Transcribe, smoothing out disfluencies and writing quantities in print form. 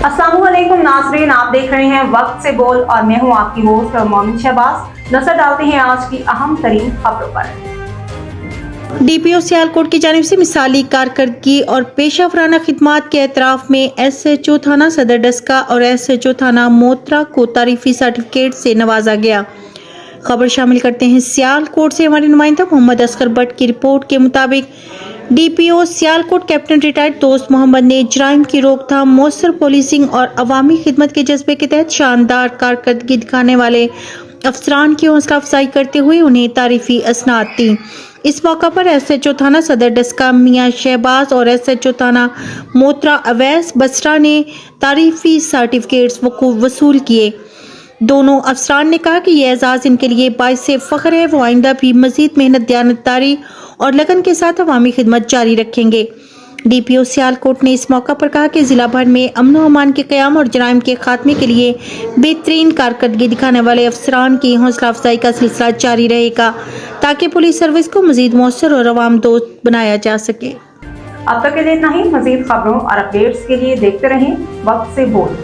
अस्सलामुअलैकुम नाज़रीन, आप देख रहे हैं वक्त से बोल और मैं हूं आपकी होस्ट और मोमिन शहबाज। नजर डालते हैं आज की अहम तरीन खबरों पर। डीपीओ सियालकोट की जानिब से मिसाली कारकर्दगी और पेशा वराना खिदमात के एतराफ में एसएचओ थाना सदर डस्का और एसएचओ थाना मोतरा को तारीफी सर्टिफिकेट से नवाजा गया। खबर शामिल करते हैं सियालकोट से हमारे नुमाइंदा मोहम्मद असगर भट्ट की रिपोर्ट के मुताबिक डीपीओ सियालकोट कैप्टन रिटायर्ड दोस्त मोहम्मद ने जराइम की रोकथाम, मौसर पुलिसिंग और अवामी खिदमत के जज्बे के तहत शानदार कारकर्दगी दिखाने वाले अफसरान की हौसला अफजाई करते हुए उन्हें तारीफी असनाद दी। इस मौका पर एसएचओ थाना सदर डस्का मियां शहबाज और एसएचओ थाना मोतरा अवैस बसरा ने तारीफी सर्टिफिकेट्स वसूल किए। दोनों अफसरान ने कहा कि यह एजाज इनके लिए बाइस फख्र है। वो आइंदा भी मजीद मेहनत, दयानतदारी और लगन के साथ अवामी खिदमत जारी रखेंगे। डीपीओ सियालकोट ने इस मौका पर कहा कि जिला भर में अमन व अमान के क़याम और जराइम के खात्मे के लिए बेहतरीन कारकर्दगी दिखाने वाले अफसरान की हौसला अफजाई का सिलसिला जारी रहेगा ताकि पुलिस सर्विस को मजीद मौसर और अवाम दोस्त बनाया जा सके। अब तक के लिए इतना ही। मजीद खबरों और अपडेट्स के लिए देखते रहें वक्त से बोल।